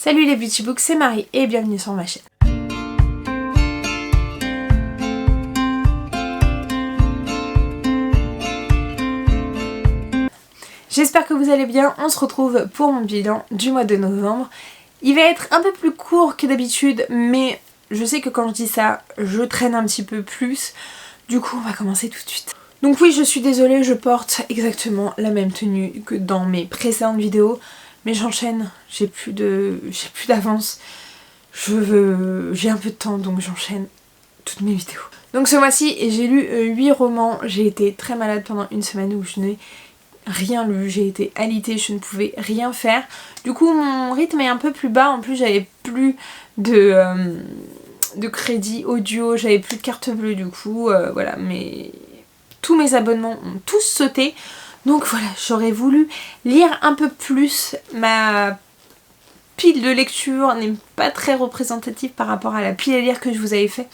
Salut les Beauty Books, c'est Marie et bienvenue sur ma chaîne. J'espère que vous allez bien, on se retrouve pour mon bilan du mois de novembre. Il va être un peu plus court que d'habitude, mais je sais que quand je dis ça, je traîne un petit peu plus. Du coup, on va commencer tout de suite. Donc oui, je suis désolée, je porte exactement la même tenue que dans mes précédentes vidéos. Mais j'enchaîne, j'ai plus d'avance. J'ai un peu de temps, donc j'enchaîne toutes mes vidéos. Donc ce mois-ci, j'ai lu 8 romans. J'ai été très malade pendant une semaine où je n'ai rien lu. J'ai été alitée, je ne pouvais rien faire. Du coup, mon rythme est un peu plus bas. En plus, j'avais plus de crédit audio, j'avais plus de carte bleue. Du coup, voilà, tous mes abonnements ont tous sauté. Donc voilà, j'aurais voulu lire un peu plus. Ma pile de lecture n'est pas très représentative par rapport à la pile à lire que je vous avais fait.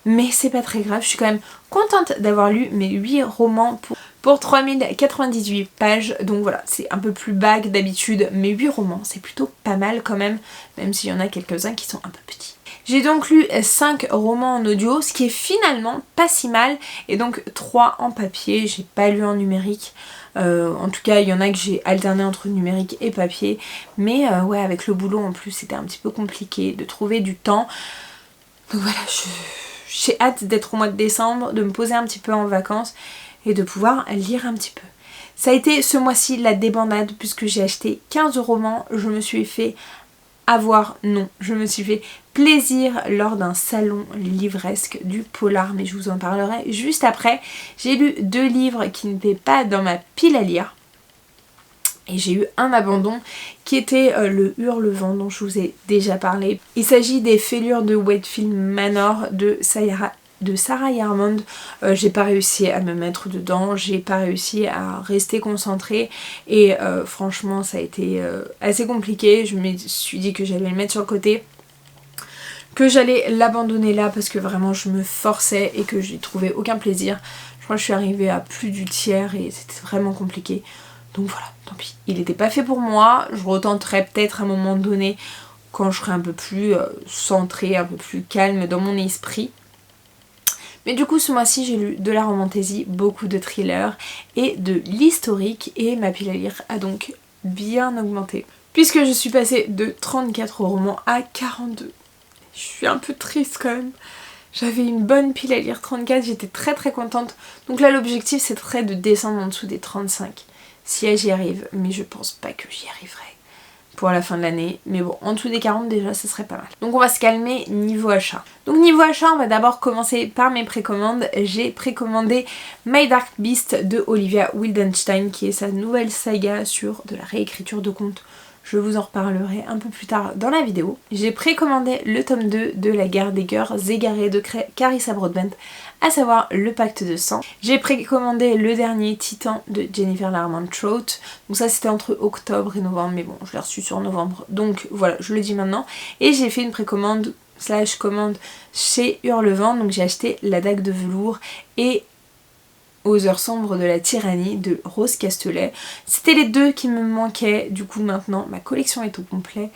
Mais c'est pas très grave, je suis quand même contente d'avoir lu mes 8 romans pour 3098 pages. Donc voilà, c'est un peu plus bas que d'habitude. Mes 8 romans, c'est plutôt pas mal quand même s'il y en a quelques-uns qui sont un peu petits. J'ai donc lu 5 romans en audio, ce qui est finalement pas si mal. Et donc 3 en papier, j'ai pas lu en numérique. En tout cas, il y en a que j'ai alterné entre numérique et papier. Mais ouais, avec le boulot en plus, c'était un petit peu compliqué de trouver du temps. Donc voilà, j'ai hâte d'être au mois de décembre, de me poser un petit peu en vacances et de pouvoir lire un petit peu. Ça a été ce mois-ci la débandade puisque j'ai acheté 15 romans. Je me suis fait je me suis fait plaisir lors d'un salon livresque du polar, mais je vous en parlerai juste après. J'ai lu 2 livres qui n'étaient pas dans ma pile à lire. Et j'ai eu un abandon qui était le Hurlevent dont je vous ai déjà parlé. Il s'agit des Fêlures de Wakefield Manor de Sarah Yarmond. J'ai pas réussi à me mettre dedans, j'ai pas réussi à rester concentrée et franchement ça a été assez compliqué. Je me suis dit que j'allais le mettre sur le côté, que j'allais l'abandonner là parce que vraiment je me forçais et que j'y trouvais aucun plaisir. Je crois que je suis arrivée à plus du tiers et c'était vraiment compliqué. Donc voilà, tant pis. Il n'était pas fait pour moi, je retenterai peut-être à un moment donné quand je serai un peu plus centrée, un peu plus calme dans mon esprit. Mais du coup ce mois-ci j'ai lu de la romantaisie, beaucoup de thrillers et de l'historique et ma pile à lire a donc bien augmenté. Puisque je suis passée de 34 romans à 42. Je suis un peu triste quand même. J'avais une bonne pile à lire, 34, j'étais très très contente. Donc là l'objectif c'est très de descendre en dessous des 35. Si j'y arrive, mais je pense pas que j'y arriverai pour la fin de l'année. Mais bon, en dessous des 40 déjà, ça serait pas mal. Donc on va se calmer niveau achat. Donc niveau achat, on va d'abord commencer par mes précommandes. J'ai précommandé My Dark Beast de Olivia Wildenstein, qui est sa nouvelle saga sur de la réécriture de contes. Je vous en reparlerai un peu plus tard dans la vidéo. J'ai précommandé le tome 2 de La Guerre des cœurs égarés de Carissa Broadbent, à savoir Le Pacte de sang. J'ai précommandé le dernier Titan de Jennifer Larmont-Trout. Donc ça c'était entre octobre et novembre, mais bon je l'ai reçu sur novembre. Donc voilà, je le dis maintenant. Et j'ai fait une précommande / commande chez Hurlevent. Donc j'ai acheté La Dague de velours et Aux heures sombres de la tyrannie de Rose Castelet. C'était les 2 qui me manquaient. Du coup maintenant ma collection est au complet.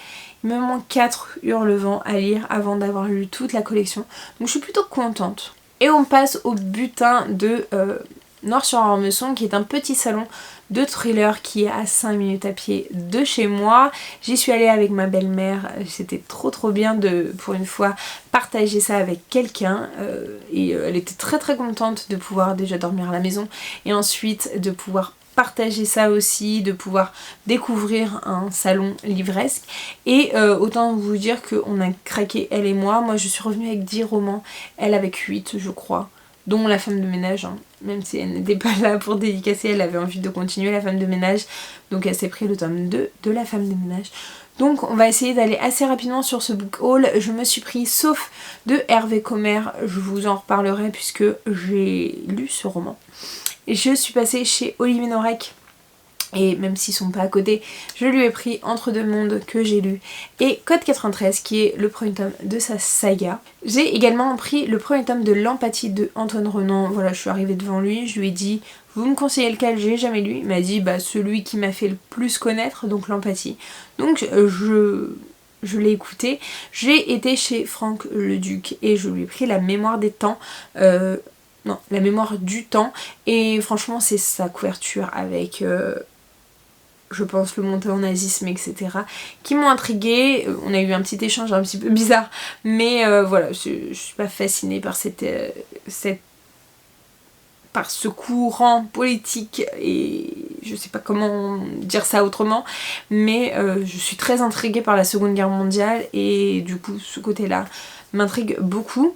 Il me manque 4 Hurlevent à lire avant d'avoir lu toute la collection. Donc je suis plutôt contente. Et on passe au butin de Noir-sur-Ormesson, qui est un petit salon de thriller qui est à 5 minutes à pied de chez moi. J'y suis allée avec ma belle-mère, c'était trop bien de, pour une fois, partager ça avec quelqu'un. Et elle était très très contente de pouvoir déjà dormir à la maison et ensuite de pouvoir partager ça aussi, de pouvoir découvrir un salon livresque. Et autant vous dire qu'on a craqué elle et moi. Moi je suis revenue avec 10 romans, elle avec 8 je crois, dont La femme de ménage, hein. Même si elle n'était pas là pour dédicacer, elle avait envie de continuer La femme de ménage, donc elle s'est pris le tome 2 de La femme de ménage. Donc on va essayer d'aller assez rapidement sur ce book haul. Je me suis pris Sauf de Hervé Commer, je vous en reparlerai puisque j'ai lu ce roman. Et je suis passée chez Olivier Norek et même s'ils sont pas à côté, je lui ai pris Entre deux mondes que j'ai lu et Code 93 qui est le premier tome de sa saga. J'ai également pris le premier tome de L'Empathie de Antoine Renan. Voilà, je suis arrivée devant lui, je lui ai dit vous me conseillez lequel, j'ai jamais lu. Il m'a dit bah celui qui m'a fait le plus connaître, donc L'Empathie. Donc je l'ai écouté, j'ai été chez Franck Leduc et je lui ai pris La mémoire des temps, non, La mémoire du temps, et franchement c'est sa couverture avec je pense le montagnardisme, etc. qui m'ont intriguée. On a eu un petit échange un petit peu bizarre, mais voilà, je suis pas fascinée par par ce courant politique, et je sais pas comment dire ça autrement, mais je suis très intriguée par la Seconde Guerre mondiale, et du coup ce côté-là m'intrigue beaucoup.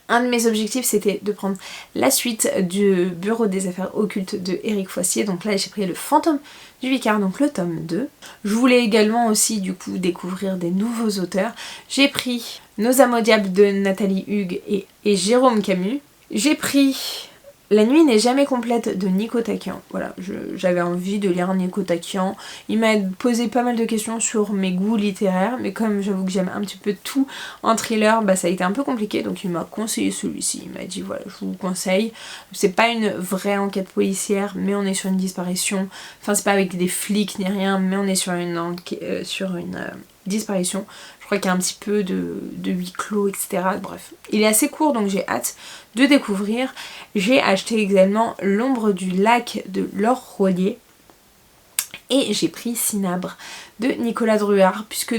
Un de mes objectifs c'était de prendre la suite du Bureau des affaires occultes de Éric Foissier, donc là j'ai pris Le fantôme du Vicaire, donc le tome 2. Je voulais également aussi du coup découvrir des nouveaux auteurs. J'ai pris Nos âmes au diable de Nathalie Hugues et Jérôme Camus. J'ai pris La nuit n'est jamais complète de Nico Taquian. Voilà, j'avais envie de lire Nico Taquian. Il m'a posé pas mal de questions sur mes goûts littéraires, mais comme j'avoue que j'aime un petit peu tout en thriller, bah ça a été un peu compliqué, donc il m'a conseillé celui-ci. Il m'a dit voilà, je vous le conseille. C'est pas une vraie enquête policière, mais on est sur une disparition. Enfin, c'est pas avec des flics ni rien, mais on est sur une disparition. Je crois qu'il y a un petit peu de huis clos, etc. Bref, il est assez court, donc j'ai hâte de découvrir. J'ai acheté également L'ombre du lac de Laure Rollier. Et j'ai pris Cinabre de Nicolas Druard, puisque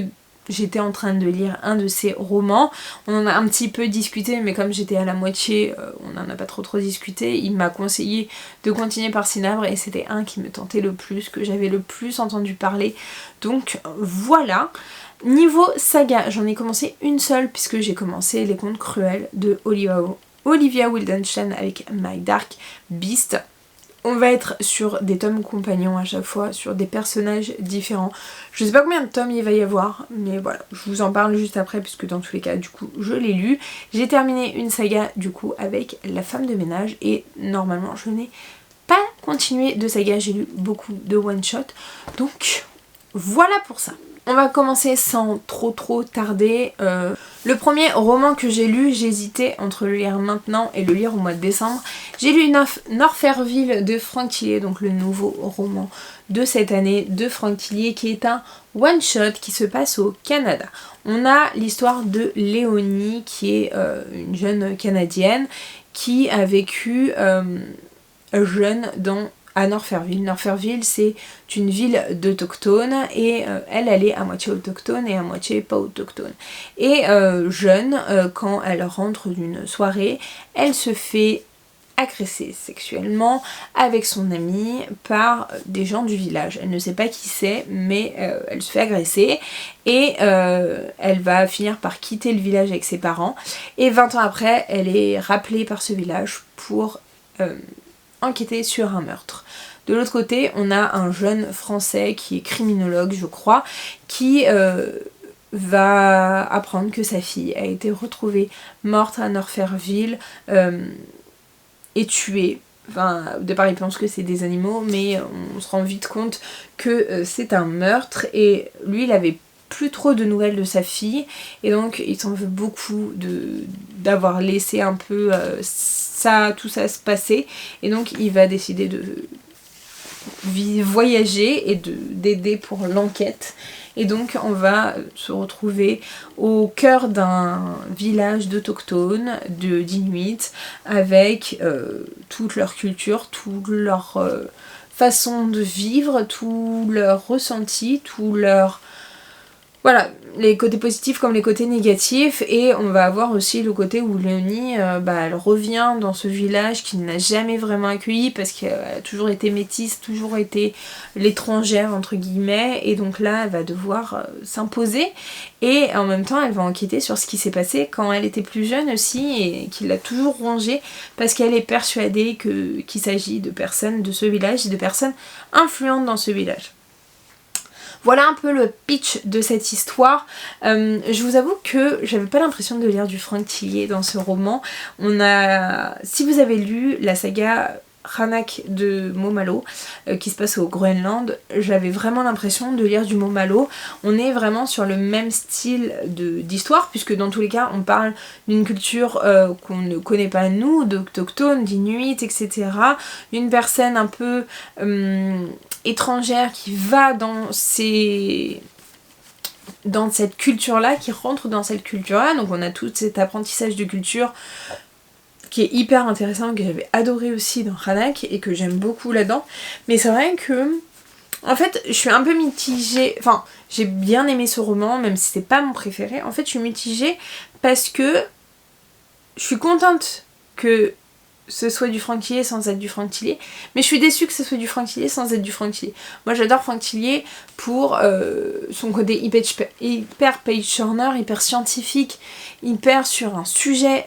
j'étais en train de lire un de ses romans. On en a un petit peu discuté, mais comme j'étais à la moitié, on n'en a pas trop discuté. Il m'a conseillé de continuer par Cinabre, et c'était un qui me tentait le plus, que j'avais le plus entendu parler. Donc voilà. Niveau saga, j'en ai commencé une seule, puisque j'ai commencé Les Contes Cruels de Olivia Wildenstein avec My Dark Beast. On va être sur des tomes compagnons à chaque fois, sur des personnages différents. Je sais pas combien de tomes il va y avoir, mais voilà, je vous en parle juste après, puisque dans tous les cas, du coup, je l'ai lu. J'ai terminé une saga, du coup, avec La femme de ménage, et normalement, je n'ai pas continué de saga, j'ai lu beaucoup de one-shot, donc voilà pour ça. On va commencer sans trop tarder. Le premier roman que j'ai lu, j'hésitais entre le lire maintenant et le lire au mois de décembre. J'ai lu Norferville de Franck Tillier, donc le nouveau roman de cette année de Franck Tillier, qui est un one-shot qui se passe au Canada. On a l'histoire de Léonie, qui est une jeune Canadienne qui a vécu jeune à Norferville. Norferville, c'est une ville d'autochtones, et elle est à moitié autochtone et à moitié pas autochtone. Et jeune, quand elle rentre d'une soirée, elle se fait agresser sexuellement avec son amie par des gens du village. Elle ne sait pas qui c'est, mais elle se fait agresser, et elle va finir par quitter le village avec ses parents. Et 20 ans après, elle est rappelée par ce village pour enquêter sur un meurtre. De l'autre côté, on a un jeune français qui est criminologue, je crois, qui va apprendre que sa fille a été retrouvée morte à Norferville et tuée. Enfin, au départ, il pense que c'est des animaux, mais on se rend vite compte que c'est un meurtre, et lui, il avait plus trop de nouvelles de sa fille, et donc il s'en veut beaucoup d'avoir laissé un peu tout ça se passer, et donc il va décider de voyager et d'aider pour l'enquête. Et donc on va se retrouver au cœur d'un village d'autochtones, d'Inuits, avec toute leur culture, toute leur façon de vivre, tout leur ressenti, tout leur... Voilà, les côtés positifs comme les côtés négatifs, et on va avoir aussi le côté où Léonie, elle revient dans ce village qui ne l'a jamais vraiment accueillie, parce qu'elle a toujours été métisse, toujours été l'étrangère entre guillemets, et donc là elle va devoir s'imposer, et en même temps elle va enquêter sur ce qui s'est passé quand elle était plus jeune aussi, et qui l'a toujours rongée, parce qu'elle est persuadée qu'il s'agit de personnes de ce village et de personnes influentes dans ce village. Voilà un peu le pitch de cette histoire. Je vous avoue que j'avais pas l'impression de lire du Franck Tillier dans ce roman. Si vous avez lu la saga Ranak de Momalo, qui se passe au Groenland, j'avais vraiment l'impression de lire du Momalo. On est vraiment sur le même style d'histoire, puisque dans tous les cas on parle d'une culture qu'on ne connaît pas nous, d'autochtones, d'Inuits, etc. D'une personne un peu étrangère qui va dans ces dans cette culture-là, qui rentrent dans cette culture-là. Donc on a tout cet apprentissage de culture qui est hyper intéressant, que j'avais adoré aussi dans Ranak et que j'aime beaucoup là-dedans. Mais c'est vrai que, en fait, je suis un peu mitigée. Enfin, j'ai bien aimé ce roman, même si c'est pas mon préféré. En fait, je suis mitigée parce que je suis contente que ce soit du Franck Tillier sans être du Franck Tillier, mais je suis déçue que ce soit du Franck Tillier sans être du Franck Tillier. Moi j'adore Franck Tillier pour son côté hyper page turner, hyper scientifique, hyper sur un sujet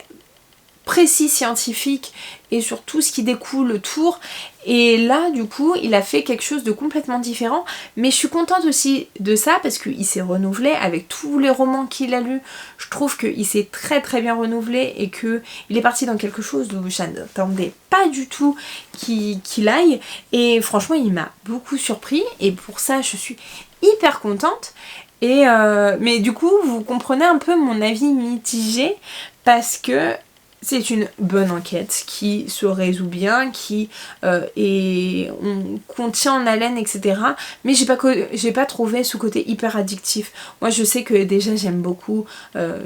précis scientifique et sur tout ce qui découle autour. Et là du coup il a fait quelque chose de complètement différent, mais je suis contente aussi de ça parce qu'il s'est renouvelé avec tous les romans qu'il a lus. Je trouve qu'il s'est très très bien renouvelé et qu'il est parti dans quelque chose où je n'attendais pas du tout qu'il aille, et franchement il m'a beaucoup surpris et pour ça je suis hyper contente. Et mais du coup vous comprenez un peu mon avis mitigé parce que c'est une bonne enquête qui se résout bien, qui qu'on tient en haleine, etc. Mais j'ai pas trouvé ce côté hyper addictif. Moi je sais que déjà j'aime beaucoup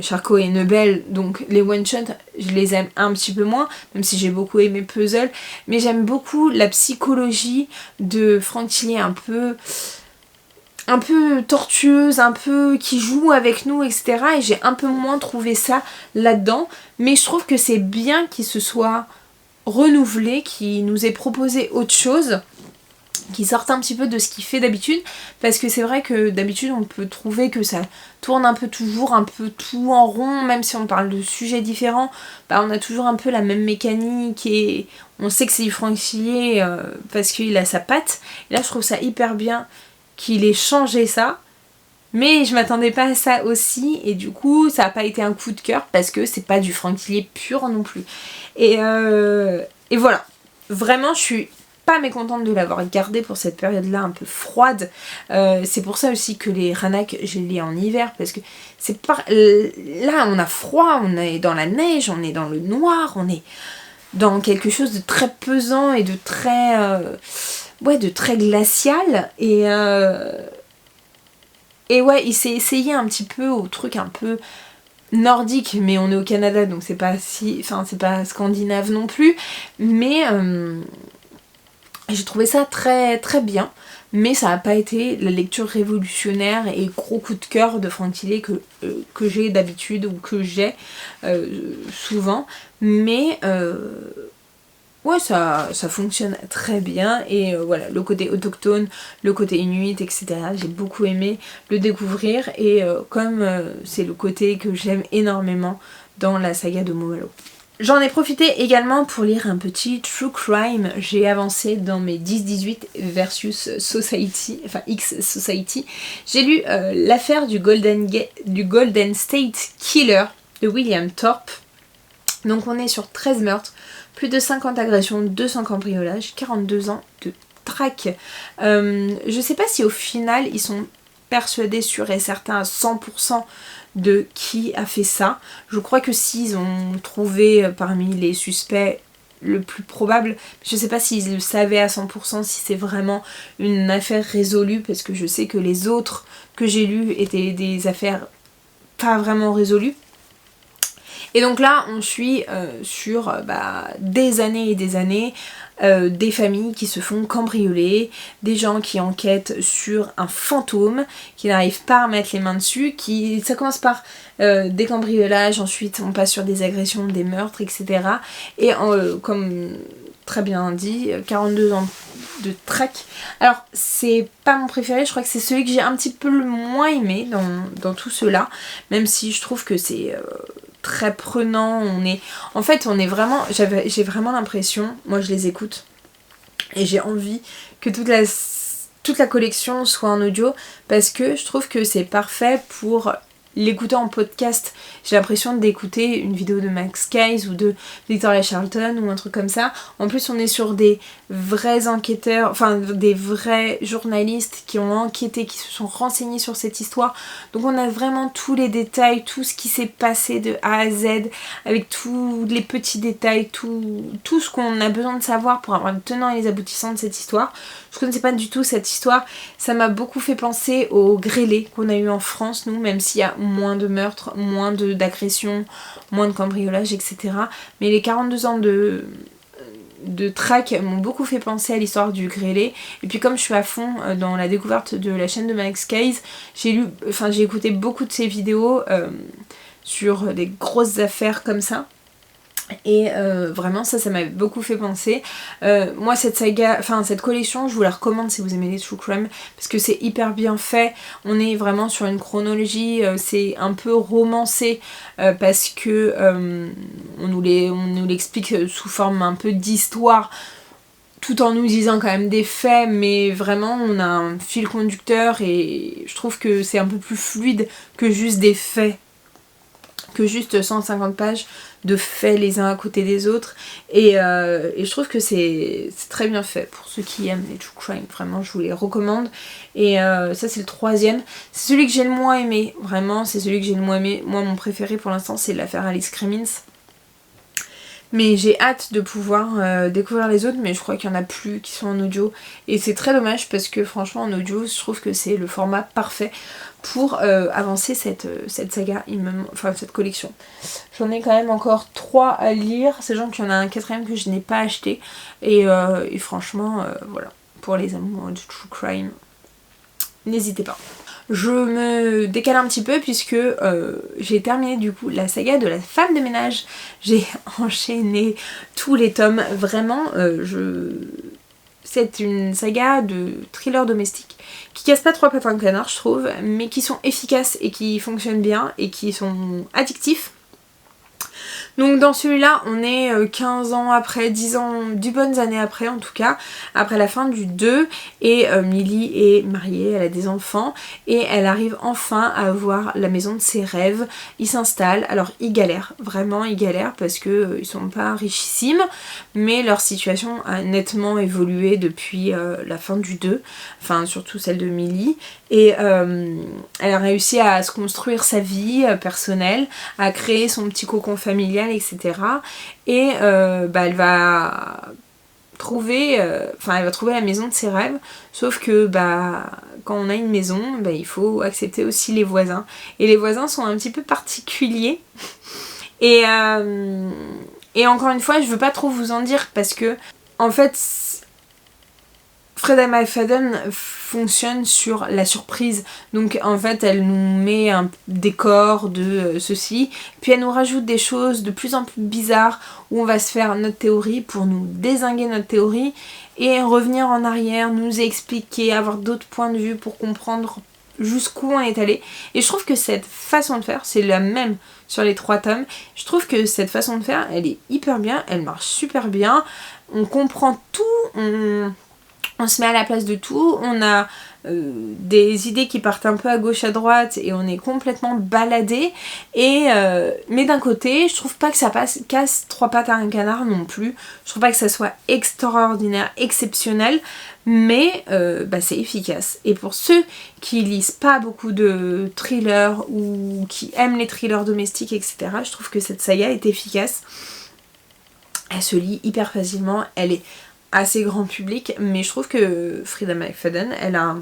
Charcot et Nebel, donc les one-shots je les aime un petit peu moins, même si j'ai beaucoup aimé Puzzle. Mais j'aime beaucoup la psychologie de Franck Tillier un peu tortueuse, un peu qui joue avec nous, etc. Et j'ai un peu moins trouvé ça là-dedans. Mais je trouve que c'est bien qu'il se soit renouvelé, qu'il nous ait proposé autre chose, qu'il sorte un petit peu de ce qu'il fait d'habitude. Parce que c'est vrai que d'habitude on peut trouver que ça tourne un peu toujours, un peu tout en rond. Même si on parle de sujets différents, on a toujours un peu la même mécanique. Et on sait que c'est du Franck Tillier parce qu'il a sa patte. Et là je trouve ça hyper bien qu'il ait changé ça, mais je m'attendais pas à ça aussi, et du coup ça a pas été un coup de cœur parce que c'est pas du Franck Tillier pur non plus. Et voilà, vraiment je suis pas mécontente de l'avoir gardé pour cette période là un peu froide. C'est pour ça aussi que les Ranak je les lis en hiver, parce que c'est pas là on a froid, on est dans la neige, on est dans le noir, on est dans quelque chose de très pesant et de très de très glacial. Et ouais, il s'est essayé un petit peu au truc un peu nordique, mais on est au Canada donc c'est pas c'est pas scandinave non plus, mais j'ai trouvé ça très très bien. Mais ça n'a pas été la lecture révolutionnaire et gros coup de cœur de Franck Tillier que j'ai d'habitude, ou que j'ai souvent. Mais ouais, ça fonctionne très bien. Et voilà, le côté autochtone, le côté inuit, etc. J'ai beaucoup aimé le découvrir. Et comme c'est le côté que j'aime énormément dans la saga de Momalo. J'en ai profité également pour lire un petit true crime. J'ai avancé dans mes 10-18 versus Society, enfin X Society. J'ai lu l'affaire du Golden State Killer de William Thorpe. Donc on est sur 13 meurtres, plus de 50 agressions, 200 cambriolages, 42 ans de traque. Je sais pas si au final ils sont persuadés, sûrs et certains à 100% de qui a fait ça. Je crois que s'ils ont trouvé parmi les suspects le plus probable, je sais pas s'ils le savaient à 100%, si c'est vraiment une affaire résolue, parce que je sais que les autres que j'ai lus étaient des affaires pas vraiment résolues. Et donc là on suit sur des années et des années des familles qui se font cambrioler, des gens qui enquêtent sur un fantôme, qui n'arrivent pas à mettre les mains dessus, ça commence par des cambriolages, ensuite on passe sur des agressions, des meurtres, etc. Et comme très bien dit, 42 ans de traque. Alors c'est pas mon préféré, je crois que c'est celui que j'ai un petit peu le moins aimé dans tout cela, même si je trouve que c'est très prenant. On est vraiment, j'ai vraiment l'impression, moi je les écoute et j'ai envie que toute la collection soit en audio, parce que je trouve que c'est parfait pour l'écouter en podcast. J'ai l'impression d'écouter une vidéo de Max Keyes ou de Victoria Charlton ou un truc comme ça. En plus on est sur des vrais enquêteurs, enfin des vrais journalistes qui ont enquêté, qui se sont renseignés sur cette histoire. Donc on a vraiment tous les détails, tout ce qui s'est passé de A à Z, avec tous les petits détails, tout ce qu'on a besoin de savoir pour avoir le tenant et les aboutissants de cette histoire. Je connaissais pas du tout cette histoire. Ça m'a beaucoup fait penser au grêlé qu'on a eu en France, nous, même s'il y a moins de meurtres, moins d'agressions, moins de cambriolages, etc. Mais les 42 ans de track m'ont beaucoup fait penser à l'histoire du grêlé. Et puis comme je suis à fond dans la découverte de la chaîne de Max Case, j'ai écouté beaucoup de ses vidéos sur des grosses affaires comme ça. Et vraiment ça m'avait beaucoup fait penser. Moi cette saga, enfin cette collection, je vous la recommande si vous aimez les true crime, parce que c'est hyper bien fait. On est vraiment sur une chronologie, c'est un peu romancé parce que on nous l'explique sous forme un peu d'histoire, tout en nous disant quand même des faits, mais vraiment on a un fil conducteur et je trouve que c'est un peu plus fluide que juste des faits, que juste 150 pages de faits les uns à côté des autres, et je trouve que c'est très bien fait pour ceux qui aiment les true crime. Vraiment je vous les recommande. Et ça c'est le 3e, c'est celui que j'ai le moins aimé, vraiment c'est celui que j'ai le moins aimé. Moi mon préféré pour l'instant c'est l'affaire Alice Crimmins, mais j'ai hâte de pouvoir découvrir les autres, mais je crois qu'il y en a plus qui sont en audio et c'est très dommage parce que franchement en audio je trouve que c'est le format parfait pour avancer cette saga, enfin cette collection. J'en ai quand même encore 3 à lire, sachant qu'il y en a un 4e que je n'ai pas acheté, et franchement voilà, pour les amoureux du true crime, n'hésitez pas. Je me décale un petit peu puisque j'ai terminé du coup la saga de la femme de ménage. J'ai enchaîné tous les tomes, vraiment c'est une saga de thriller domestique qui casse pas trois pattes à un canard je trouve, mais qui sont efficaces et qui fonctionnent bien et qui sont addictifs. Donc dans celui-là, on est 15 ans après, 10 ans, 10 bonnes années après en tout cas, après la fin du 2, et Millie est mariée, elle a des enfants, et elle arrive enfin à avoir la maison de ses rêves. Ils s'installent, alors ils galèrent, vraiment ils galèrent parce que ils sont pas richissimes, mais leur situation a nettement évolué depuis la fin du 2, enfin surtout celle de Millie, et elle a réussi à se construire sa vie personnelle, à créer son petit cocon familial, etc. Et elle va trouver la maison de ses rêves, sauf que quand on a une maison, il faut accepter aussi les voisins, et les voisins sont un petit peu particuliers, et encore une fois je veux pas trop vous en dire parce que en fait Freida McFadden fonctionne sur la surprise, donc en fait elle nous met un décor de ceci, puis elle nous rajoute des choses de plus en plus bizarres où on va se faire notre théorie pour nous dézinguer notre théorie et revenir en arrière, nous expliquer, avoir d'autres points de vue pour comprendre jusqu'où on est allé. Et je trouve que cette façon de faire, c'est la même sur les 3 tomes, je trouve que cette façon de faire elle est hyper bien, elle marche super bien, on comprend tout, on se met à la place de tout, on a des idées qui partent un peu à gauche à droite et on est complètement baladé, mais d'un côté je trouve pas que ça casse 3 pattes à un canard non plus, je trouve pas que ça soit extraordinaire, exceptionnel, mais c'est efficace. Et pour ceux qui lisent pas beaucoup de thrillers ou qui aiment les thrillers domestiques, etc., je trouve que cette saga est efficace. Elle se lit hyper facilement, elle est assez grand public, mais je trouve que Freida McFadden, elle a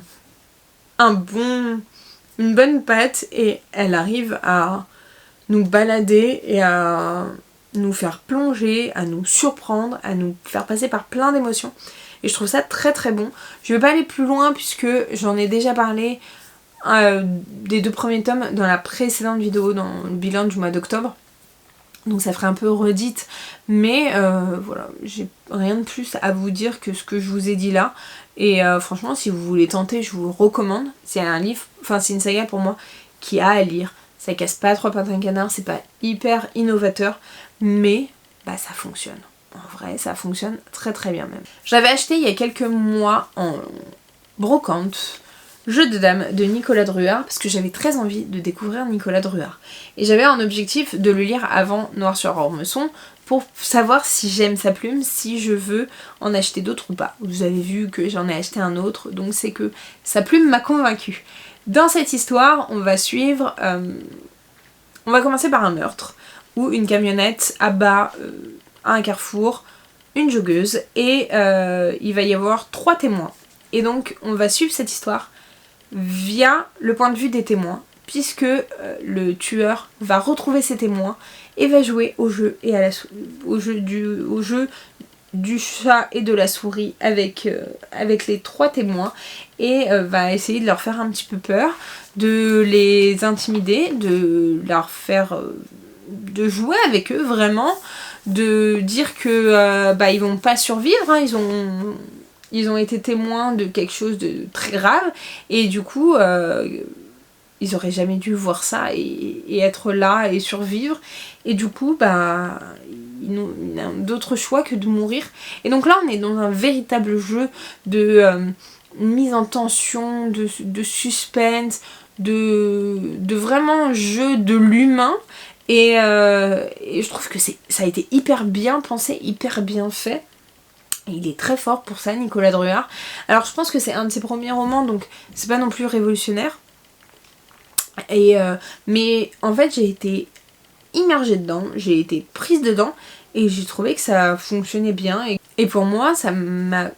une bonne patte et elle arrive à nous balader et à nous faire plonger, à nous surprendre, à nous faire passer par plein d'émotions, et je trouve ça très très bon. Je vais pas aller plus loin puisque j'en ai déjà parlé des 2 premiers tomes dans la précédente vidéo, dans le bilan du mois d'octobre, donc ça ferait un peu redite, mais voilà, j'ai rien de plus à vous dire que ce que je vous ai dit là, et franchement si vous voulez tenter, je vous le recommande. C'est un livre, c'est une saga pour moi qui a à lire, ça casse pas 3 pattes à un canard, c'est pas hyper innovateur, mais ça fonctionne. En vrai ça fonctionne très très bien même. J'avais acheté il y a quelques mois en brocante Jeu de dames de Nicolas Druard parce que j'avais très envie de découvrir Nicolas Druard. Et j'avais un objectif de le lire avant Noir sur Ormesson pour savoir si j'aime sa plume, si je veux en acheter d'autres ou pas. Vous avez vu que j'en ai acheté un autre, donc c'est que sa plume m'a convaincue. Dans cette histoire, on va suivre... on va commencer par un meurtre où une camionnette abat à un carrefour une joggeuse et il va y avoir 3 témoins Et donc on va suivre cette histoire via le point de vue des témoins, puisque le tueur va retrouver ses témoins et va jouer au jeu et au jeu du chat et de la souris avec les 3 témoins et va essayer de leur faire un petit peu peur, de les intimider, de leur faire de jouer avec eux vraiment, de dire que ils vont pas survivre, hein, ils ont été témoins de quelque chose de très grave et du coup ils auraient jamais dû voir ça et être là et survivre et du coup ils n'ont d'autre choix que de mourir. Et donc là on est dans un véritable jeu de mise en tension, de suspense, de vraiment jeu de l'humain. Et je trouve que ça a été hyper bien pensé, hyper bien fait. Et il est très fort pour ça, Nicolas Druard. Alors je pense que c'est un de ses premiers romans, donc c'est pas non plus révolutionnaire. Mais en fait j'ai été immergée dedans, j'ai été prise dedans et j'ai trouvé que ça fonctionnait bien. Et pour moi ça m'a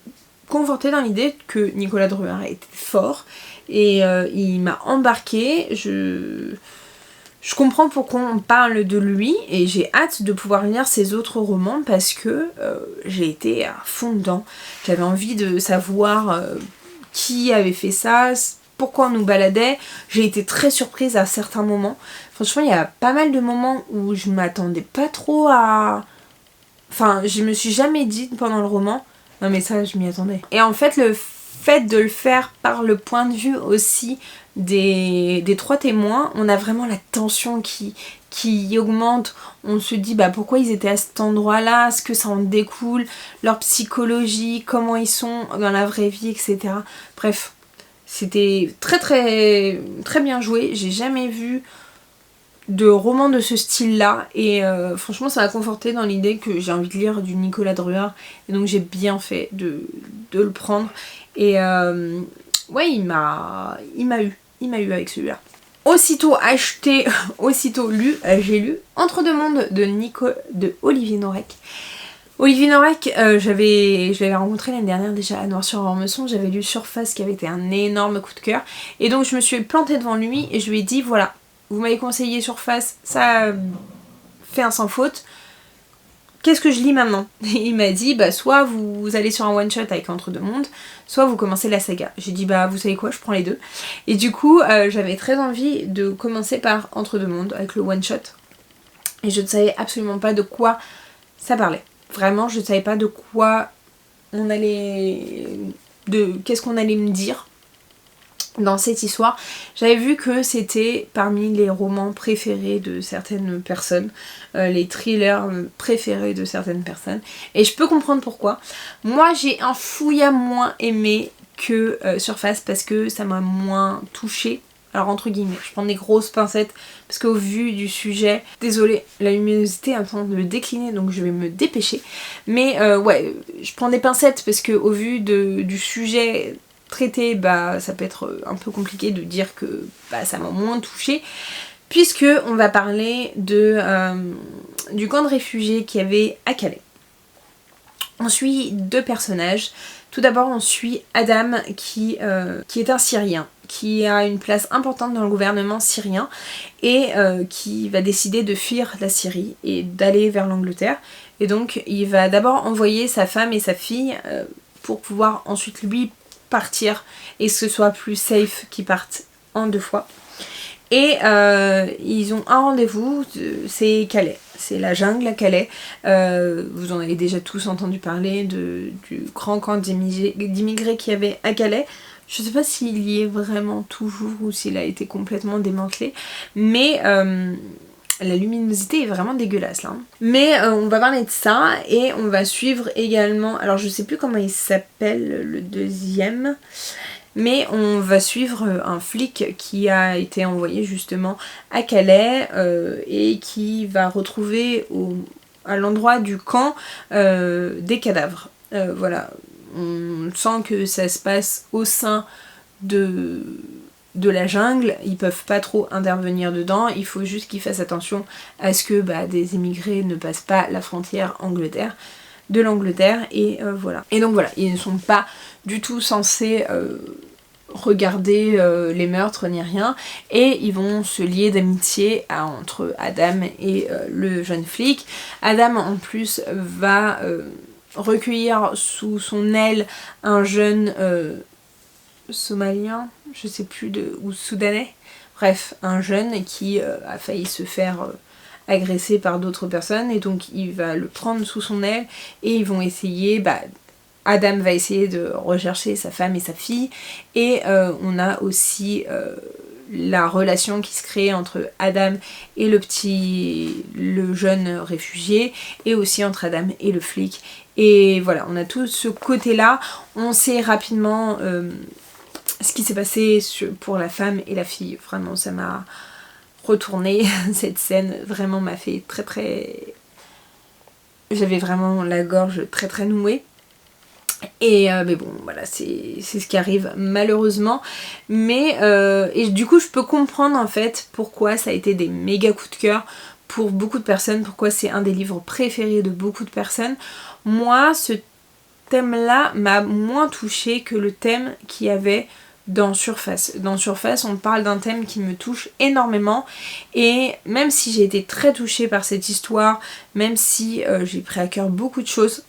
confortée dans l'idée que Nicolas Druard était fort et il m'a embarquée. Je comprends pourquoi on parle de lui et j'ai hâte de pouvoir lire ses autres romans parce que j'ai été à fond dedans. J'avais envie de savoir qui avait fait ça, pourquoi on nous baladait. J'ai été très surprise à certains moments. Franchement, il y a pas mal de moments où je m'attendais pas trop à... Enfin, je me suis jamais dit pendant le roman, non mais ça, je m'y attendais. Et en fait, le fait de le faire par le point de vue aussi des 3 témoins, on a vraiment la tension qui augmente. On se dit pourquoi ils étaient à cet endroit-là, ce que ça en découle, leur psychologie, comment ils sont dans la vraie vie, etc. Bref, c'était très très très bien joué. J'ai jamais vu de roman de ce style-là et franchement ça m'a conforté dans l'idée que j'ai envie de lire du Nicolas Druard et donc j'ai bien fait de le prendre et ouais il m'a eu avec celui-là. Aussitôt acheté, aussitôt lu, j'ai lu Entre deux mondes de Olivier Norek. Olivier Norek, je l'avais rencontré l'année dernière déjà à Noir-sur-Ormesson, j'avais lu Surface qui avait été un énorme coup de cœur et donc je me suis plantée devant lui et je lui ai dit voilà, vous m'avez conseillé Surface, ça fait un sans faute, qu'est-ce que je lis maintenant? Et il m'a dit soit vous allez sur un one shot avec Entre deux mondes, soit vous commencez la saga. J'ai dit vous savez quoi, je prends les deux. Et du coup j'avais très envie de commencer par Entre deux mondes avec le one shot et je ne savais absolument pas de quoi ça parlait. Vraiment, je ne savais pas de quoi qu'est-ce qu'on allait me dire dans cette histoire. J'avais vu que c'était parmi les romans préférés de certaines personnes, les thrillers préférés de certaines personnes, et je peux comprendre pourquoi. Moi j'ai un fouillis moins aimé que Surface parce que ça m'a moins touchée. Alors entre guillemets, je prends des grosses pincettes parce qu'au vu du sujet, désolée, la luminosité est en train de décliner donc je vais me dépêcher. Mais ouais, je prends des pincettes parce qu'au vu du sujet traité, ça peut être un peu compliqué de dire que ça m'a moins touchée. Puisque on va parler du camp de réfugiés qu'il y avait à Calais. On suit 2 personnages. Tout d'abord on suit Adam qui est un Syrien, qui a une place importante dans le gouvernement syrien et qui va décider de fuir la Syrie et d'aller vers l'Angleterre. Et donc il va d'abord envoyer sa femme et sa fille pour pouvoir ensuite lui partir et que ce soit plus safe qu'ils partent en 2 fois. Et ils ont un rendez-vous, c'est Calais, c'est la jungle à Calais. Vous en avez déjà tous entendu parler du grand camp d'immigrés qu'il y avait à Calais. Je sais pas s'il y est vraiment toujours ou s'il a été complètement démantelé, mais la luminosité est vraiment dégueulasse là. Mais on va parler de ça et on va suivre également, alors je sais plus comment il s'appelle le deuxième, mais on va suivre un flic qui a été envoyé justement à Calais et qui va retrouver à l'endroit du camp des cadavres. Voilà, on sent que ça se passe au sein de la jungle, ils peuvent pas trop intervenir dedans, il faut juste qu'ils fassent attention à ce que des immigrés ne passent pas la frontière Angleterre. de l'Angleterre et voilà. Et donc voilà, ils ne sont pas du tout censés regarder les meurtres ni rien, et ils vont se lier d'amitié entre Adam et le jeune flic. Adam en plus va recueillir sous son aile un jeune somalien, je sais plus ou soudanais, bref, un jeune qui a failli se faire agresser par d'autres personnes, et donc il va le prendre sous son aile et ils vont essayer, Adam va essayer de rechercher sa femme et sa fille, et on a aussi la relation qui se crée entre Adam et le jeune réfugié, et aussi entre Adam et le flic. Et voilà, on a tout ce côté-là. On sait rapidement ce qui s'est passé pour la femme et la fille. Vraiment, ça m'a retourné. Cette scène vraiment m'a fait très très... J'avais vraiment la gorge très très nouée. Et mais bon, voilà, c'est ce qui arrive malheureusement. Mais et du coup, je peux comprendre en fait pourquoi ça a été des méga coups de cœur pour beaucoup de personnes, pourquoi c'est un des livres préférés de beaucoup de personnes. Moi, ce thème-là m'a moins touchée que le thème qu'il y avait dans Surface. Dans Surface, on parle d'un thème qui me touche énormément, et même si j'ai été très touchée par cette histoire, même si j'ai pris à cœur beaucoup de choses,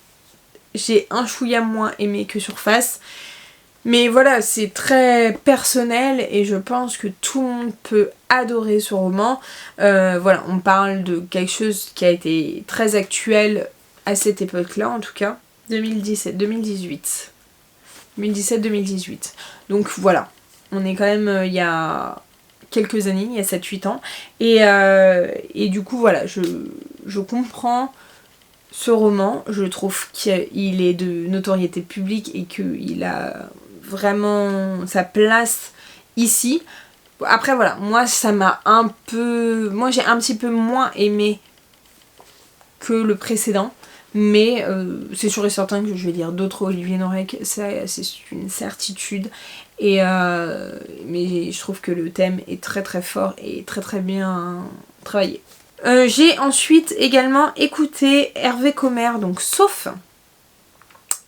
j'ai un chouïa moins aimé que Surface. Mais voilà, c'est très personnel et je pense que tout le monde peut adorer ce roman. Voilà, on parle de quelque chose qui a été très actuel à cette époque-là, en tout cas. 2017-2018. 2017-2018. Donc voilà, on est quand même il y a quelques années, il y a 7-8 ans. Et du coup, voilà, je comprends ce roman. Je trouve qu'il est de notoriété publique et qu'il a vraiment sa place ici. Après voilà, moi ça m'a un peu... Moi j'ai un petit peu moins aimé que le précédent, mais c'est sûr et certain que je vais lire d'autres Olivier Norek, c'est une certitude. Et mais je trouve que le thème est très très fort et très très bien travaillé. J'ai ensuite également écouté Hervé Comer, donc Sauf,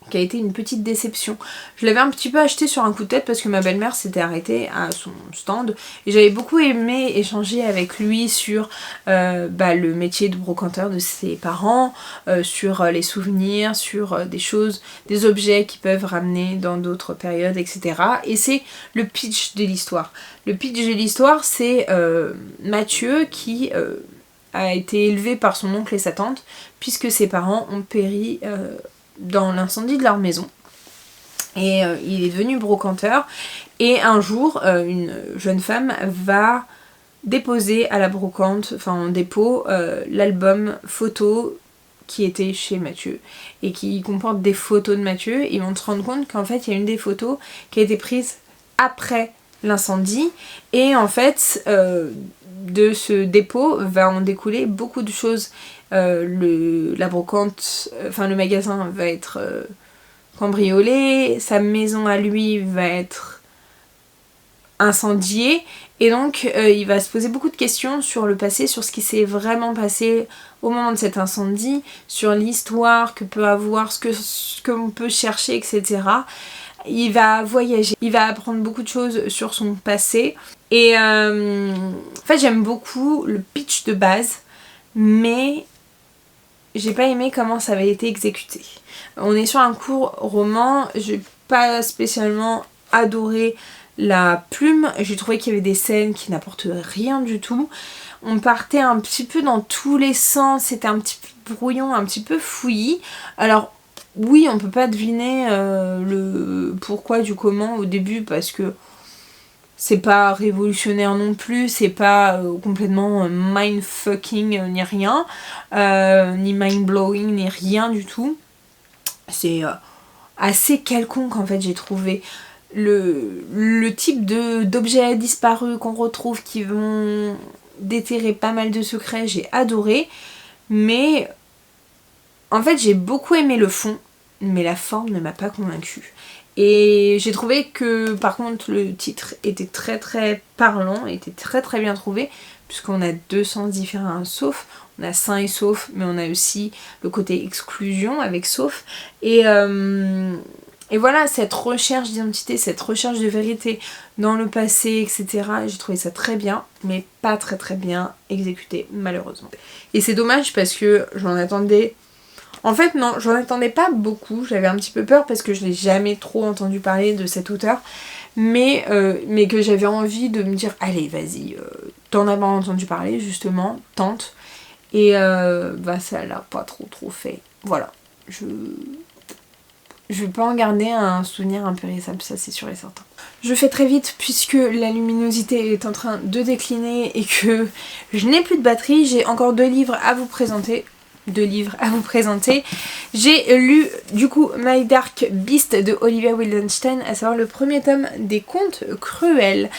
qui a été une petite déception. Je l'avais un petit peu acheté sur un coup de tête parce que ma belle-mère s'était arrêtée à son stand et j'avais beaucoup aimé échanger avec lui sur le métier de brocanteur de ses parents, sur les souvenirs, sur des choses, des objets qui peuvent ramener dans d'autres périodes, etc. Et c'est le pitch de l'histoire. Le pitch de l'histoire, c'est Mathieu qui a été élevé par son oncle et sa tante puisque ses parents ont péri dans l'incendie de leur maison, et il est devenu brocanteur, et un jour une jeune femme va déposer à la brocante, enfin en dépôt, l'album photo qui était chez Mathieu et qui comporte des photos de Mathieu, et ils vont se rendre compte qu'en fait il y a une des photos qui a été prise après l'incendie, et en fait de ce dépôt va en découler beaucoup de choses. La brocante, enfin le magasin va être cambriolé, sa maison à lui va être incendiée, et donc il va se poser beaucoup de questions sur le passé, sur ce qui s'est vraiment passé au moment de cet incendie, sur l'histoire que peut avoir, ce qu'on peut chercher, etc. Il va voyager, il va apprendre beaucoup de choses sur son passé, et en fait j'aime beaucoup le pitch de base, mais j'ai pas aimé comment ça avait été exécuté. On est sur un court roman, j'ai pas spécialement adoré la plume, j'ai trouvé qu'il y avait des scènes qui n'apportent rien du tout. On partait un petit peu dans tous les sens, c'était un petit peu brouillon, un petit peu fouillis. Alors oui, on peut pas deviner le pourquoi du comment au début, parce que c'est pas révolutionnaire non plus, c'est pas complètement mindfucking ni rien, ni mindblowing ni rien du tout. C'est assez quelconque en fait, j'ai trouvé. Le type d'objets disparus qu'on retrouve qui vont déterrer pas mal de secrets, j'ai adoré. Mais en fait j'ai beaucoup aimé le fond, mais la forme ne m'a pas convaincue. Et j'ai trouvé que par contre le titre était très très parlant, était très très bien trouvé, puisqu'on a deux sens différents, sauf, on a sain et sauf, mais on a aussi le côté exclusion avec sauf, et voilà, cette recherche d'identité, cette recherche de vérité dans le passé, etc. J'ai trouvé ça très bien, mais pas très très bien exécuté, malheureusement. Et c'est dommage parce que j'en attendais... En fait non, j'en attendais pas beaucoup, j'avais un petit peu peur parce que je n'ai jamais trop entendu parler de cet auteur, mais que j'avais envie de me dire, allez vas-y, t'en as pas entendu parler justement, tente. Et ça l'a pas trop fait. Voilà, je vais pas en garder un souvenir impérissable, ça c'est sûr et certain. Je fais très vite puisque la luminosité est en train de décliner et que je n'ai plus de batterie. J'ai encore deux livres à vous présenter. J'ai lu du coup My Dark Beast de Olivia Wildenstein, à savoir le premier tome des contes cruels.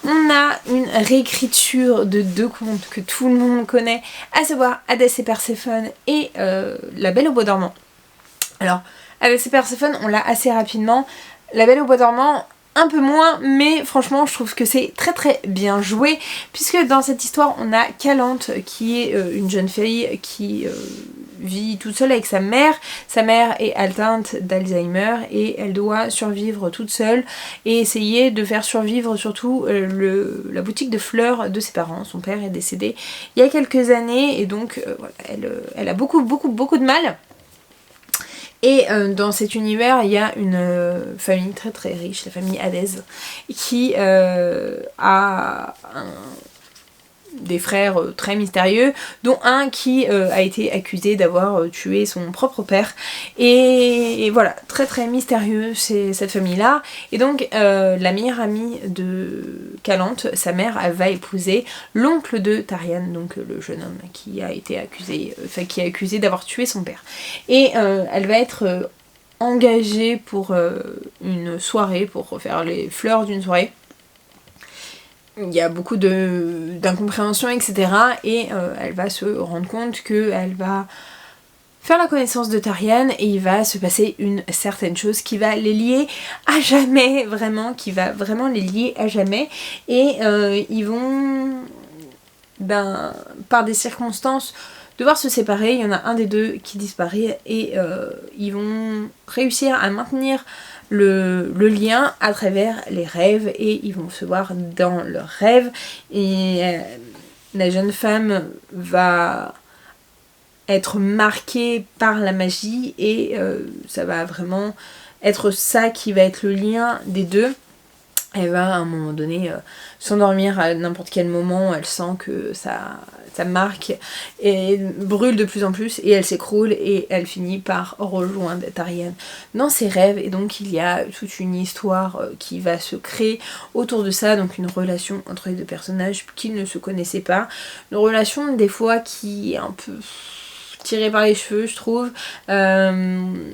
On a une réécriture de deux contes que tout le monde connaît, à savoir Hadès et Perséphone et La Belle au Bois dormant. Alors, Hadès et Perséphone, on l'a assez rapidement. La Belle au Bois dormant, un peu moins, mais franchement je trouve que c'est très très bien joué, puisque dans cette histoire on a Calante qui est une jeune fille qui vit toute seule avec sa mère. Sa mère est atteinte d'Alzheimer et elle doit survivre toute seule et essayer de faire survivre surtout la boutique de fleurs de ses parents. Son père est décédé il y a quelques années et donc voilà, elle a beaucoup de mal. Et dans cet univers, il y a une famille très très riche, la famille Hadès, qui a des frères très mystérieux, dont un qui a été accusé d'avoir tué son propre père. Et voilà, très très mystérieux c'est cette famille-là. Et donc la meilleure amie de Calante, sa mère, elle va épouser l'oncle de Tarian, donc le jeune homme qui a été accusé, qui est accusé d'avoir tué son père. Et elle va être engagée pour une soirée, pour faire les fleurs d'une soirée. Il y a beaucoup d'incompréhension, etc. Et elle va se rendre compte qu'elle va faire la connaissance de Tarian et il va se passer une certaine chose qui va les lier à jamais, vraiment, qui va vraiment les lier à jamais. Et ils vont, par des circonstances, devoir se séparer. Il y en a un des deux qui disparaît et ils vont réussir à maintenir le lien à travers les rêves et ils vont se voir dans leurs rêves et la jeune femme va être marquée par la magie et ça va vraiment être ça qui va être le lien des deux. Elle va à un moment donné s'endormir à n'importe quel moment, elle sent que ça marque et brûle de plus en plus et elle s'écroule et elle finit par rejoindre Tarian dans ses rêves et donc il y a toute une histoire qui va se créer autour de ça, donc une relation entre les deux personnages qui ne se connaissaient pas, une relation des fois qui est un peu tirée par les cheveux je trouve, même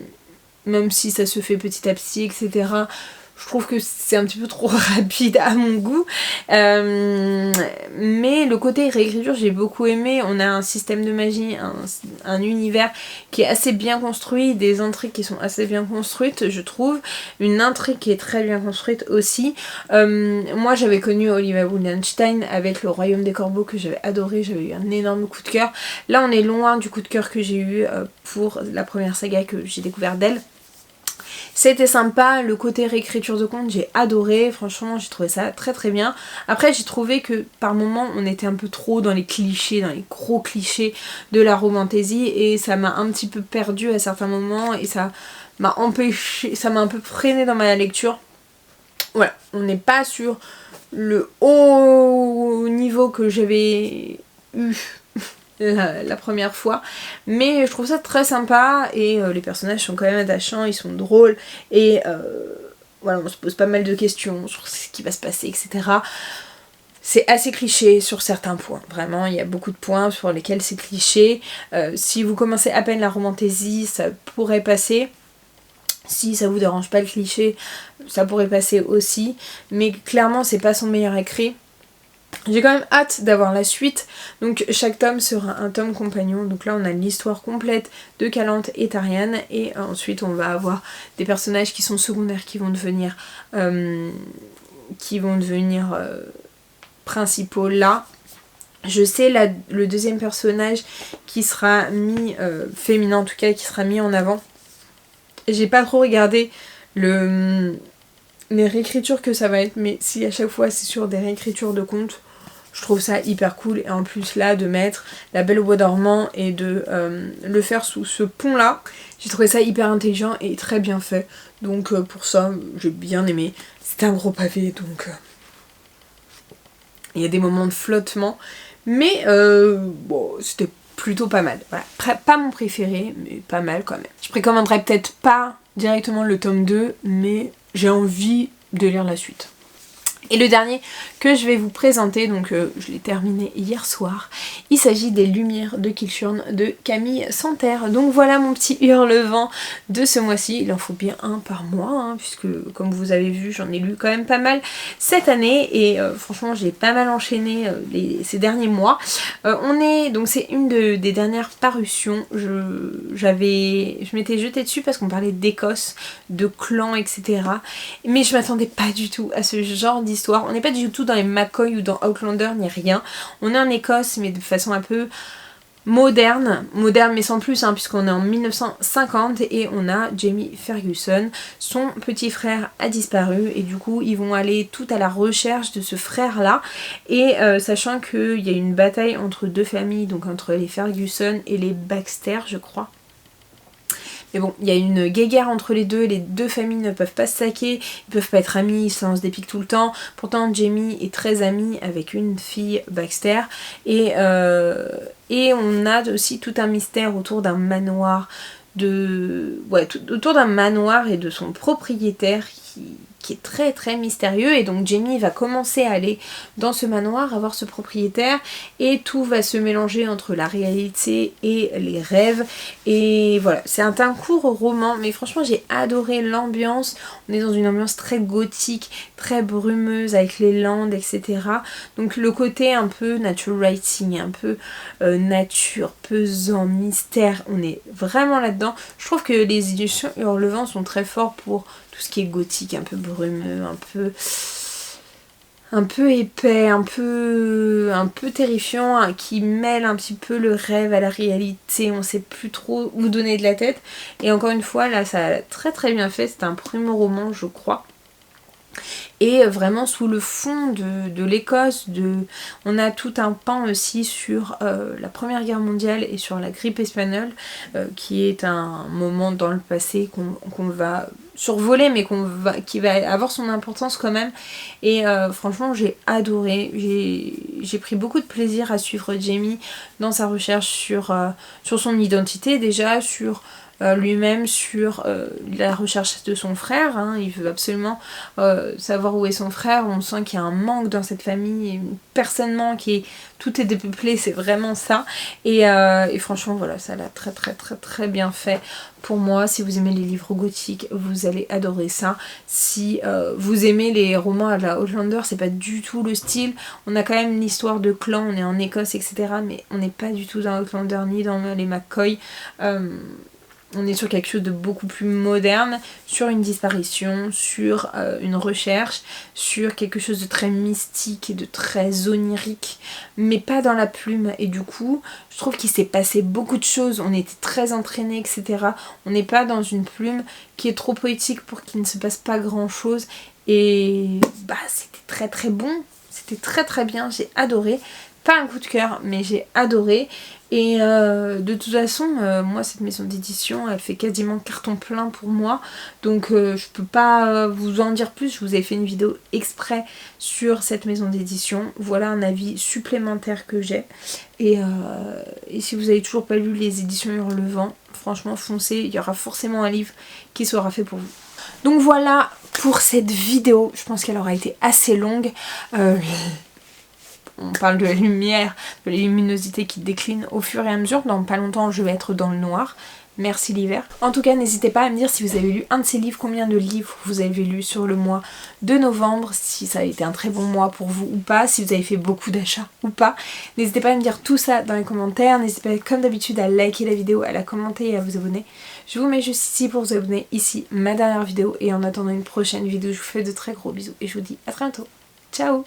si ça se fait petit à petit etc. Je trouve que c'est un petit peu trop rapide à mon goût. Mais le côté réécriture, j'ai beaucoup aimé. On a un système de magie, un univers qui est assez bien construit, des intrigues qui sont assez bien construites, je trouve. Une intrigue qui est très bien construite aussi. Moi, j'avais connu Olivia Wildenstein avec Le Royaume des Corbeaux que j'avais adoré. J'avais eu un énorme coup de cœur. Là, on est loin du coup de cœur que j'ai eu pour la première saga que j'ai découvert d'elle. C'était sympa, le côté réécriture de conte j'ai adoré, franchement j'ai trouvé ça très très bien. Après j'ai trouvé que par moments on était un peu trop dans les clichés, dans les gros clichés de la romantaisie et ça m'a un petit peu perdue à certains moments et ça m'a empêché, ça m'a un peu freiné dans ma lecture. Voilà, on n'est pas sur le haut niveau que j'avais eu la première fois, mais je trouve ça très sympa et les personnages sont quand même attachants, ils sont drôles et voilà, on se pose pas mal de questions sur ce qui va se passer, etc. C'est assez cliché sur certains points, vraiment il y a beaucoup de points sur lesquels c'est cliché. Si vous commencez à peine la romantaisie, ça pourrait passer. Si ça vous dérange pas le cliché, ça pourrait passer aussi, mais clairement c'est pas son meilleur écrit. J'ai quand même hâte d'avoir la suite, donc chaque tome sera un tome compagnon, donc là on a l'histoire complète de Calante et Tarian et ensuite on va avoir des personnages qui sont secondaires qui vont devenir principaux là, Je sais le deuxième personnage qui sera mis, féminin en tout cas, qui sera mis en avant. J'ai pas trop regardé les réécritures que ça va être, mais si à chaque fois c'est sur des réécritures de contes, je trouve ça hyper cool. Et en plus là, de mettre La Belle au Bois dormant et de le faire sous ce pont là, j'ai trouvé ça hyper intelligent et très bien fait. Donc pour ça, j'ai bien aimé. C'était un gros pavé, donc il y a des moments de flottement. Mais bon, c'était plutôt pas mal. Voilà. Pas mon préféré, mais pas mal quand même. Je précommanderais peut-être pas directement le tome 2, mais j'ai envie de lire la suite. Et le dernier que je vais vous présenter, donc je l'ai terminé hier soir, il s'agit des Lumières de Kilchurn de Camille Santerre. Donc voilà mon petit Hurlevent de ce mois-ci. Il en faut bien un par mois, hein, puisque comme vous avez vu, j'en ai lu quand même pas mal cette année. Et franchement, j'ai pas mal enchaîné ces derniers mois. Donc c'est une des dernières parutions. Je m'étais jetée dessus parce qu'on parlait d'Écosse, de clans, etc. Mais je m'attendais pas du tout à ce genre d'histoire. On n'est pas du tout dans les McCoy ou dans Outlander ni rien. On est en Écosse mais de façon un peu moderne mais sans plus, hein, puisqu'on est en 1950 et on a Jamie Ferguson. Son petit frère a disparu et du coup ils vont aller tout à la recherche de ce frère là, et sachant qu'il y a une bataille entre deux familles, donc entre les Ferguson et les Baxter je crois. Mais bon, il y a une guéguerre entre les deux familles ne peuvent pas se saquer, ils peuvent pas être amis, ils se lancent des piques tout le temps. Pourtant Jamie est très ami avec une fille Baxter, et on a aussi tout un mystère autour d'un manoir autour d'un manoir et de son propriétaire qui est très très mystérieux. Et donc Jamie va commencer à aller dans ce manoir, à voir ce propriétaire, et tout va se mélanger entre la réalité et les rêves. Et voilà, c'est un court roman, mais franchement j'ai adoré l'ambiance. On est dans une ambiance très gothique, très brumeuse avec les landes, etc. Donc le côté un peu nature writing, un peu nature, pesant, mystère, on est vraiment là-dedans. Je trouve que les éditions Hurlevent sont très forts pour tout ce qui est gothique, un peu brumeux, un peu épais, un peu terrifiant, hein, qui mêle un petit peu le rêve à la réalité. On sait plus trop où donner de la tête. Et encore une fois, là, ça a très très bien fait. C'est un premier roman, je crois. Et vraiment sous le fond de l'Écosse, on a tout un pan aussi sur la Première Guerre mondiale et sur la grippe espagnole, qui est un moment dans le passé qu'on va survoler, mais qui va avoir son importance quand même. Et franchement j'ai adoré, j'ai pris beaucoup de plaisir à suivre Jamie dans sa recherche sur son identité déjà, sur lui-même, sur la recherche de son frère, hein. Il veut absolument savoir où est son frère. On sent qu'il y a un manque dans cette famille, une personne manque et tout est dépeuplé, c'est vraiment ça. Et franchement voilà, ça l'a très très très très bien fait pour moi. Si vous aimez les livres gothiques, vous allez adorer ça. Si vous aimez les romans à la Outlander, c'est pas du tout le style. On a quand même l'histoire de clan, on est en Écosse, etc. Mais on n'est pas du tout dans Outlander ni dans les McCoy. On est sur quelque chose de beaucoup plus moderne, sur une disparition, sur une recherche, sur quelque chose de très mystique et de très onirique, mais pas dans la plume. Et du coup, je trouve qu'il s'est passé beaucoup de choses, on était très entraînés, etc. On n'est pas dans une plume qui est trop poétique pour qu'il ne se passe pas grand chose. Et c'était très très bon, c'était très très bien, j'ai adoré. Pas un coup de cœur, mais j'ai adoré. Et de toute façon, moi cette maison d'édition, elle fait quasiment carton plein pour moi. Donc je peux pas vous en dire plus. Je vous ai fait une vidéo exprès sur cette maison d'édition. Voilà un avis supplémentaire que j'ai. Et si vous avez toujours pas lu les éditions Hurlevent, franchement foncez. Il y aura forcément un livre qui sera fait pour vous. Donc voilà pour cette vidéo. Je pense qu'elle aura été assez longue. On parle de la lumière, de la luminosité qui décline au fur et à mesure. Dans pas longtemps, je vais être dans le noir. Merci l'hiver. En tout cas, n'hésitez pas à me dire si vous avez lu un de ces livres, combien de livres vous avez lu sur le mois de novembre, si ça a été un très bon mois pour vous ou pas, si vous avez fait beaucoup d'achats ou pas. N'hésitez pas à me dire tout ça dans les commentaires. N'hésitez pas, comme d'habitude, à liker la vidéo, à la commenter et à vous abonner. Je vous mets juste ici pour vous abonner. Ici, ma dernière vidéo. Et en attendant une prochaine vidéo, je vous fais de très gros bisous et je vous dis à très bientôt. Ciao!